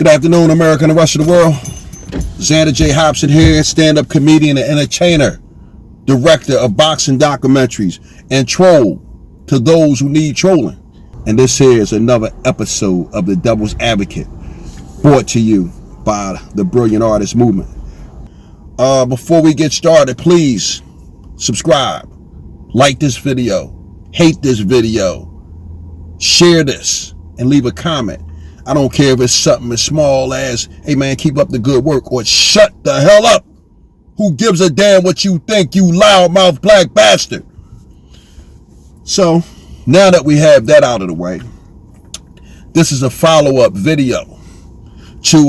Good afternoon, America and the rest of the world. Xander J. Hobson here, stand-up comedian and entertainer, director of boxing documentaries, and troll to those who need trolling. And this here is another episode of The Devil's Advocate, brought to you by the Brilliant Artist Movement. Before we get started, please subscribe, like this video, hate this video, share this, and leave a comment. I don't care if it's something as small as, hey man, keep up the good work, or shut the hell up. Who gives a damn what you think, you loudmouth black bastard? So, now that we have that out of the way, this is a follow-up video to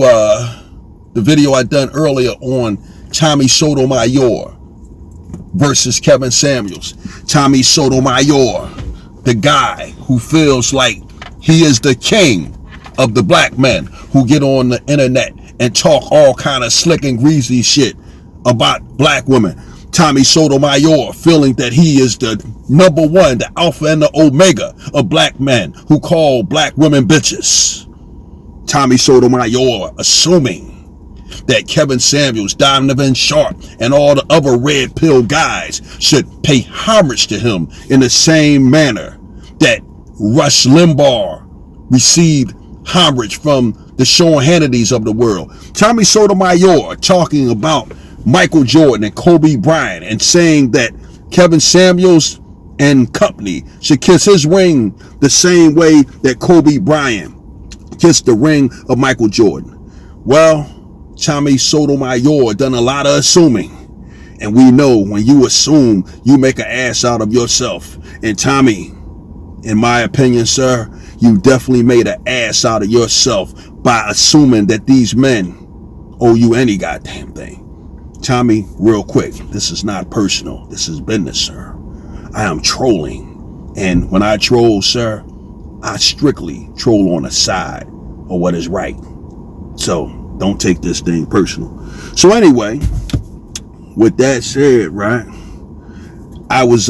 the video I done earlier on Tommy Sotomayor versus Kevin Samuels. Tommy Sotomayor, the guy who feels like he is the king of the black men who get on the internet and talk all kind of slick and greasy shit about black women. Tommy Sotomayor feeling that he is the number one, the alpha and the omega of black men who call black women bitches. Tommy Sotomayor assuming that Kevin Samuels, Donovan Sharp, and all the other red pill guys should pay homage to him in the same manner that Rush Limbaugh received homage from the Sean Hannitys of the world. Tommy Sotomayor talking about Michael Jordan and Kobe Bryant and saying that Kevin Samuels and company should kiss his ring the same way that Kobe Bryant kissed the ring of Michael Jordan. Well, Tommy Sotomayor done a lot of assuming. And we know when you assume, you make an ass out of yourself. And Tommy, in my opinion, sir, you definitely made an ass out of yourself by assuming that these men owe you any goddamn thing. Tommy, real quick, this is not personal. This is business, sir. I am trolling. And when I troll, sir, I strictly troll on the side of what is right. So don't take this thing personal. So anyway, with that said, right, I was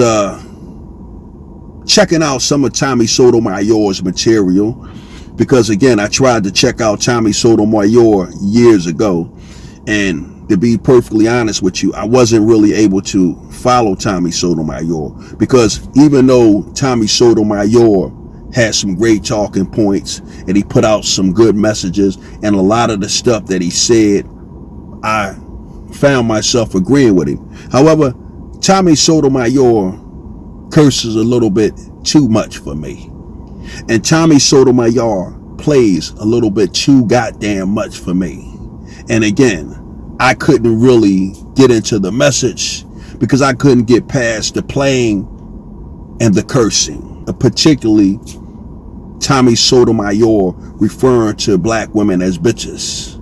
checking out some of Tommy Sotomayor's material because, again, I tried to check out Tommy Sotomayor years ago, and to be perfectly honest with you, I wasn't really able to follow Tommy Sotomayor because even though Tommy Sotomayor had some great talking points and he put out some good messages, and a lot of the stuff that he said, I found myself agreeing with him. However, Tommy Sotomayor curses a little bit too much for me. And Tommy Sotomayor plays a little bit too goddamn much for me. And again, I couldn't really get into the message because I couldn't get past the playing and the cursing, particularly Tommy Sotomayor referring to black women as bitches.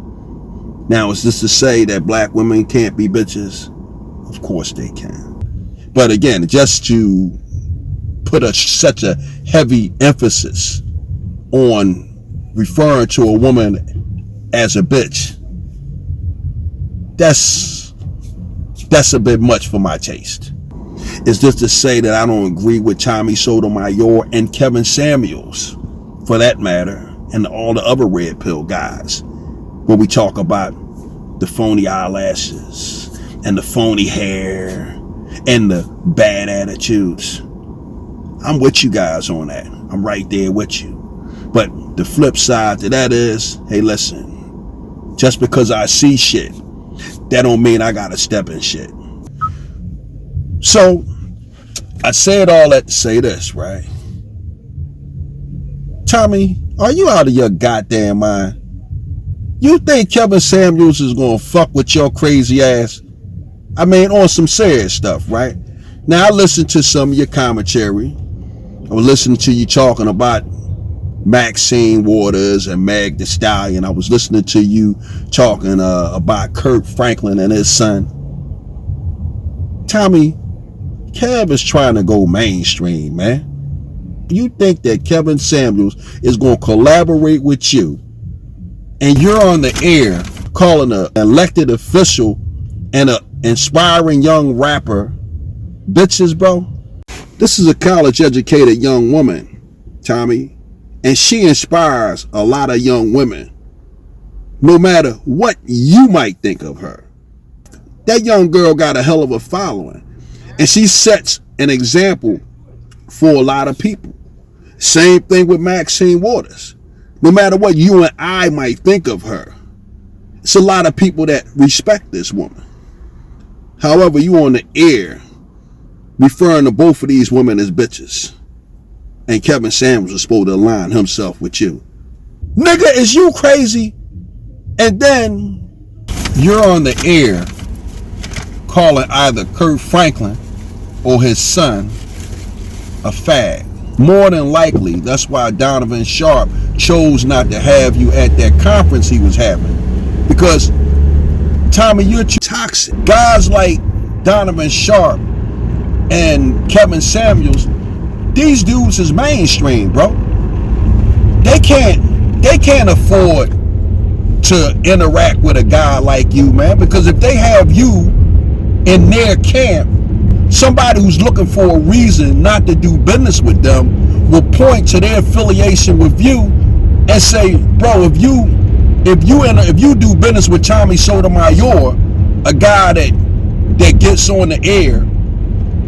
Now, is this to say that black women can't be bitches? Of course they can. But again, just to put such a heavy emphasis on referring to a woman as a bitch, that's a bit much for my taste. Is this to say that I don't agree with Tommy Sotomayor and Kevin Samuels, for that matter, and all the other red pill guys, when we talk about the phony eyelashes and the phony hair and the bad attitudes? I'm with you guys on that. I'm right there with you. But the flip side to that is, hey, listen, just because I see shit, that don't mean I gotta step in shit. So I said all that to say this, right? Tommy, are you out of your goddamn mind? You think Kevin Samuels is gonna fuck with your crazy ass? I mean, on some serious stuff, right? Now, I listened to some of your commentary. I was listening to you talking about Maxine Waters and Meg Thee Stallion. I was listening to you talking about Kirk Franklin and his son. Tommy, Kev is trying to go mainstream, man. You think that Kevin Samuels is going to collaborate with you, and you're on the air calling an elected official and an inspiring young rapper bitches, bro? This is a college-educated young woman, Tommy, and she inspires a lot of young women no matter what you might think of her. That young girl got a hell of a following, and she sets an example for a lot of people. Same thing with Maxine Waters. No matter what you and I might think of her, it's a lot of people that respect this woman. However, you on the air referring to both of these women as bitches, and Kevin Samuels is supposed to align himself with you. Nigga, is you crazy? And then you're on the air calling either Kirk Franklin or his son a fag. More than likely, that's why Donovan Sharp chose not to have you at that conference he was having. Because, Tommy, you're too toxic. Guys like Donovan Sharp and Kevin Samuels, these dudes is mainstream, bro. They can't afford to interact with a guy like you, man. Because if they have you in their camp, somebody who's looking for a reason not to do business with them will point to their affiliation with you and say, bro, if you do business with Tommy Sotomayor, a guy that gets on the air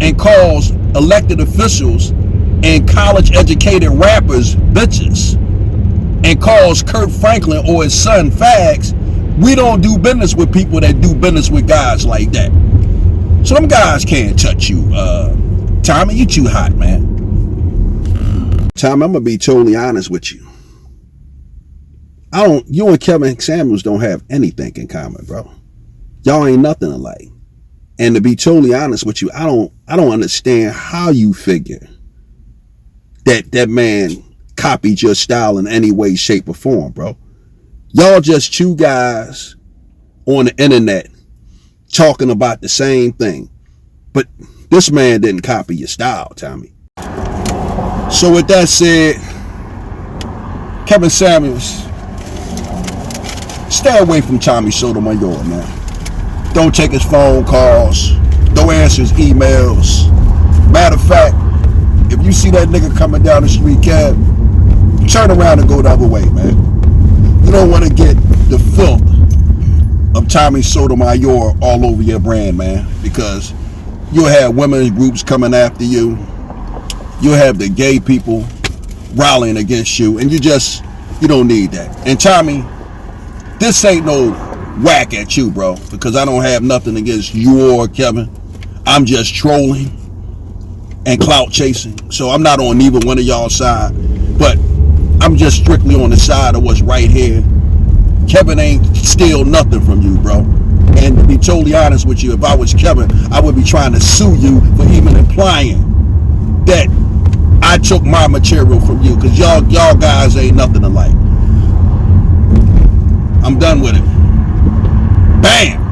and calls elected officials and college educated rappers bitches and calls Kirk Franklin or his son fags, we don't do business with people that do business with guys like that. So them guys can't touch you. Tommy, you too hot, man. Tommy, I'm gonna be totally honest with you. You and Kevin Samuels don't have anything in common, bro. Y'all ain't nothing alike. And to be totally honest with you, I don't understand how you figure that man copied your style in any way, shape, or form, bro. Y'all just two guys on the internet talking about the same thing. But this man didn't copy your style, Tommy. So with that said, Kevin Samuels, stay away from Tommy Sotomayor, man. Don't take his phone calls. Don't answer his emails. Matter of fact, if you see that nigga coming down the street, Kev, turn around and go the other way, man. You don't want to get the filth of Tommy Sotomayor all over your brand, man, because you'll have women's groups coming after you. You'll have the gay people rallying against you, and you don't need that. And Tommy, this ain't no whack at you, bro, because I don't have nothing against you or Kevin. I'm just trolling and clout chasing. So I'm not on neither one of y'all's side, but I'm just strictly on the side of what's right here. Kevin ain't steal nothing from you, bro. And to be totally honest with you, if I was Kevin, I would be trying to sue you for even implying that I took my material from you, because y'all guys ain't nothing alike. I'm done with it. Bam!